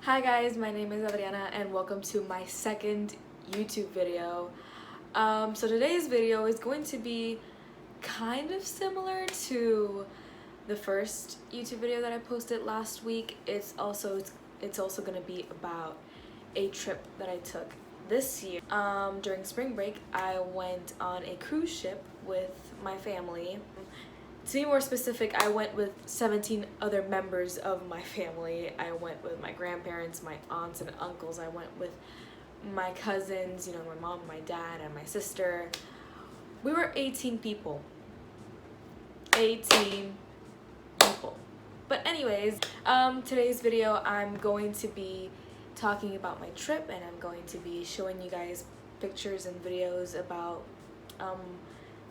Hi guys, my name is Adriana and welcome to my second YouTube video. So today's video is going to be kind of similar to the first YouTube video that I posted last week. It's also going to be about a trip that I took this year. During spring break, I went on a cruise ship with my family. To be more specific, I went with 17 other members of my family. I went with my grandparents, my aunts and uncles. I went with my cousins, my mom, my dad, and my sister. We were 18 people. 18 people. But anyways, today's video I'm going to be talking about my trip, and I'm going to be showing you guys pictures and videos about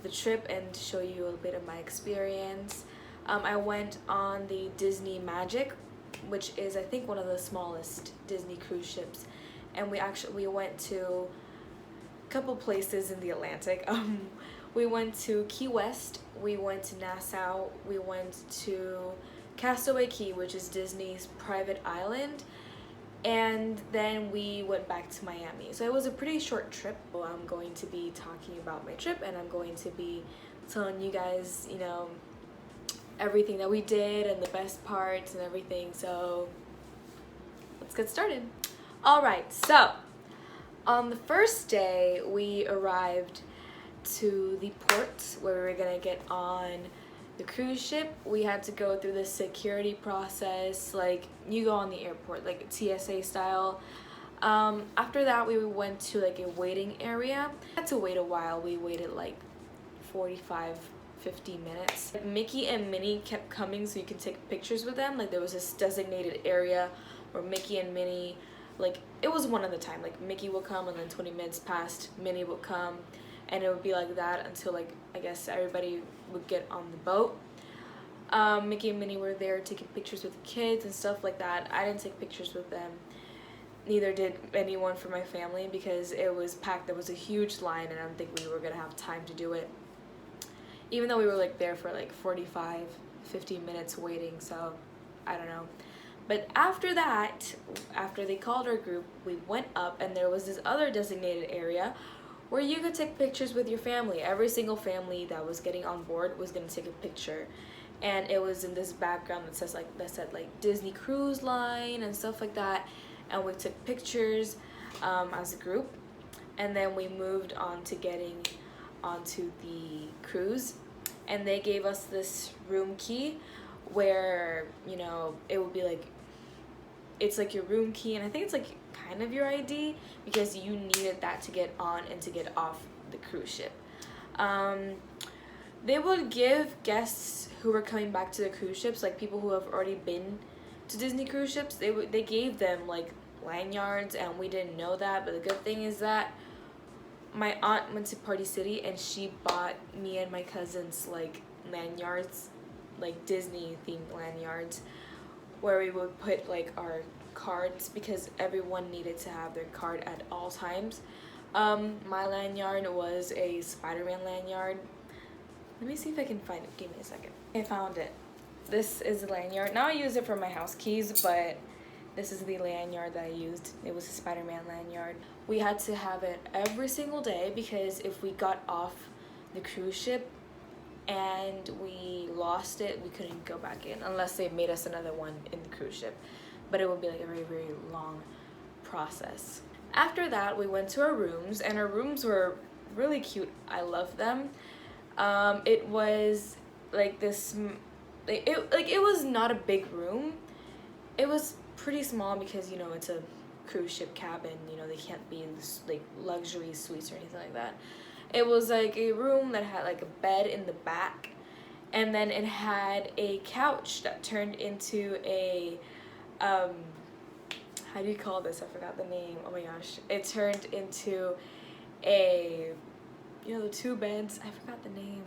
the trip and show you a little bit of my experience. I went on the Disney Magic, which is I think one of the smallest Disney cruise ships, and we went to a couple places in the Atlantic. We went to Key West, we went to Nassau, we went to Castaway Cay, which is Disney's private island, and then we went back to Miami. So it was a pretty short trip. I'm going to be talking about my trip, and I'm going to be telling you guys, everything that we did and the best parts and everything. So let's get started. Alright, so on the first day we arrived to the port where we were gonna get on the cruise ship. We had to go through the security process like you go on the airport, like TSA style. After that we went to like a waiting area. We had to wait a while. We waited like 45-50 minutes. Mickey and Minnie kept coming so you could take pictures with them. Like there was this designated area where Mickey and Minnie, like it was one at a time. Like Mickey would come and then 20 minutes passed, Minnie would come, and it would be like that until like I guess everybody would get on the boat. Mickey and Minnie were there taking pictures with the kids and stuff like that. I didn't take pictures with them. Neither did anyone from my family because it was packed. There was a huge line and I don't think we were gonna have time to do it. Even though we were like there for like 45-50 minutes waiting, so I don't know. But after that, after they called our group, we went up and there was this other designated area where you could take pictures with your family. Every single family that was getting on board was gonna take a picture, and it was in this background that said like Disney Cruise Line and stuff like that. And we took pictures as a group, and then we moved on to getting onto the cruise, and they gave us this room key where it would be like it's like your room key, and I think it's like kind of your ID because you needed that to get on and to get off the cruise ship. They would give guests who were coming back to the cruise ships, like people who have already been to Disney cruise ships, they gave them like lanyards, and we didn't know that. But the good thing is that my aunt went to Party City and she bought me and my cousins like lanyards, like Disney themed lanyards, where we would put like our cards because everyone needed to have their card at all times. My lanyard was a Spider-Man lanyard. Let me see if I can find it. Give me a second. I found it. This is the lanyard. Now I use it for my house keys, but this is the lanyard that I used. It was a Spider-Man lanyard. We had to have it every single day because if we got off the cruise ship and we lost it, we couldn't go back in unless they made us another one in the cruise ship. But it would be like a very, very long process. After that, we went to our rooms, and our rooms were really cute. I love them. It was like this, it was not a big room. It was pretty small because it's a cruise ship cabin. They can't be in like luxury suites or anything like that. It was like a room that had like a bed in the back, and then it had a couch that turned into a how do you call this? I forgot the name. Oh my gosh. It turned into a, the two beds. I forgot the name.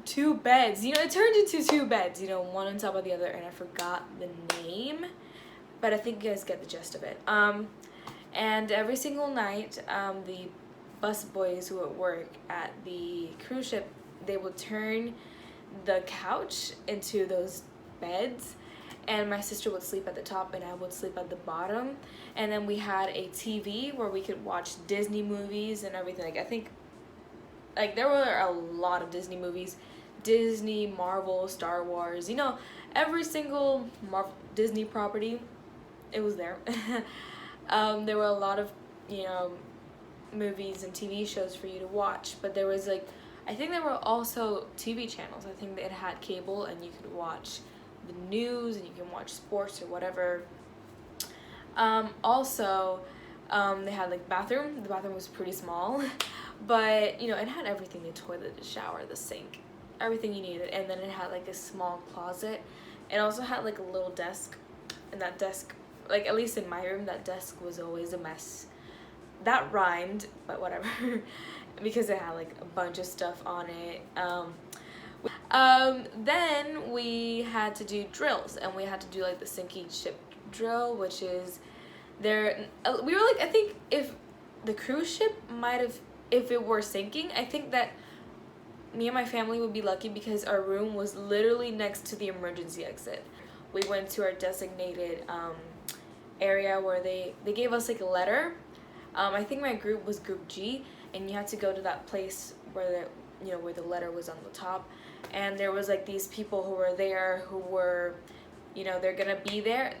Two beds. It turned into two beds, one on top of the other, and I forgot the name. But I think you guys get the gist of it. And every single night, the bus boys who would work at the cruise ship, they would turn the couch into those beds, and my sister would sleep at the top and I would sleep at the bottom. And then we had a TV where we could watch Disney movies and everything. Like, I think, like, there were a lot of Disney movies. Disney, Marvel, Star Wars, you know, every single Marvel Disney property, it was there. There were a lot of, you know, movies and TV shows for you to watch, but there was, like, I think there were also TV channels. I think it had cable and you could watch the news and you can watch sports or whatever. Also, they had, like, bathroom. The bathroom was pretty small, but, you know, it had everything: the toilet, the shower, the sink, everything you needed. And then it had, like, a small closet. It also had, like, a little desk, and that desk, like, at least in my room, that desk was always a mess. That rhymed, but whatever. Because it had, like, a bunch of stuff on it. Then we had to do drills, and we had to do, like, the sinking ship drill, which is there. We were, like, I think if the cruise ship might have, if it were sinking, I think that me and my family would be lucky because our room was literally next to the emergency exit. We went to our designated area where they gave us, like, a letter. I think my group was group G, and you had to go to that place where where the letter was on the top, and there was, like, these people who were there who were, you know, they're gonna be there.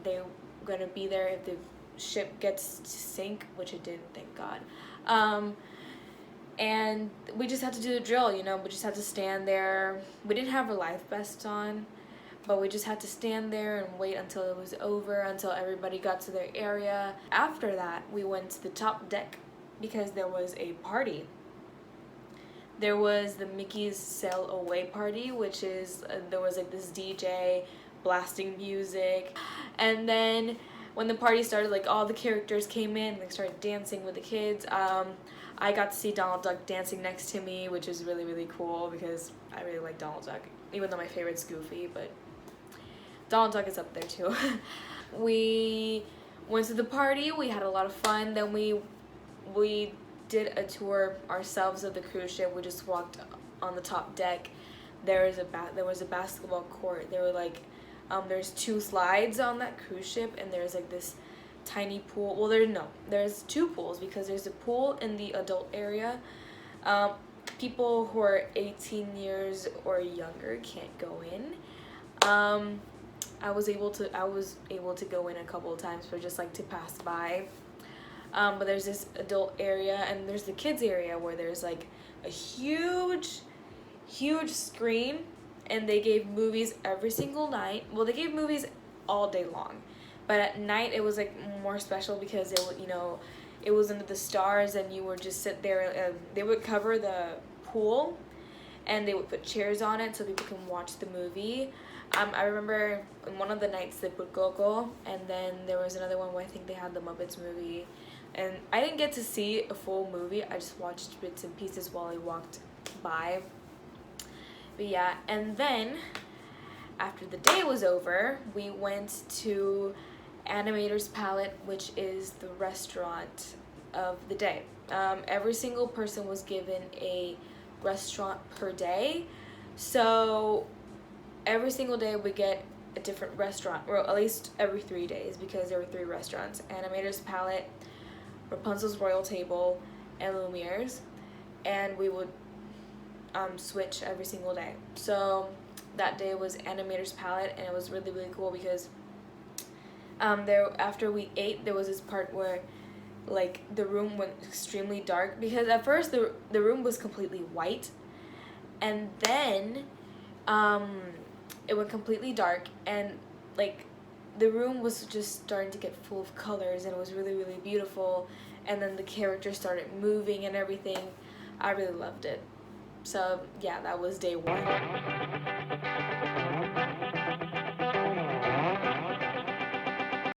They're gonna be there if the ship gets to sink, which it didn't, thank God. And we just had to do the drill, you know. We just had to stand there. We didn't have our life vests on, but we just had to stand there and wait until it was over, until everybody got to their area. After that, we went to the top deck because there was a party. There was the Mickey's Sail Away party, which is, there was, like, this DJ blasting music. And then when the party started, like, all the characters came in and they started dancing with the kids. I got to see Donald Duck dancing next to me, which is really, really cool because I really like Donald Duck, even though my favorite's Goofy, but Donald Duck is up there too. We went to the party, we had a lot of fun. Then we did a tour ourselves of the cruise ship. We just walked on the top deck. There was a basketball court. There were, like, there's 2 slides on that cruise ship, and there's, like, this tiny pool. Well, there's 2 pools because there's a pool in the adult area. People who are 18 years or younger can't go in. I was able to go in a couple of times for just, like, to pass by. But there's this adult area, and there's the kids area where there's, like, a huge screen, and they gave movies every single night. Well, they gave movies all day long, but at night it was, like, more special because it, you know, it was under the stars, and you would just sit there. They would cover the pool, and they would put chairs on it so people can watch the movie. I remember in one of the nights they put Coco, and then there was another one where I think they had the Muppets movie. And I didn't get to see a full movie. I just watched bits and pieces while I walked by. But yeah, and then after the day was over, we went to Animator's Palette, which is the restaurant of the day. Every single person was given a restaurant per day. So every single day we get a different restaurant, or at least every 3 days, because there were 3 restaurants: Animator's Palette, Rapunzel's Royal Table, and Lumiere's, and we would switch every single day. So that day was Animator's Palette, and it was really, really cool because after we ate, there was this part where, like, the room went extremely dark, because at first the room was completely white, and then it went completely dark, and, like, the room was just starting to get full of colors, and it was really, really beautiful. And then the characters started moving and everything. I really loved it. So yeah, that was day 1.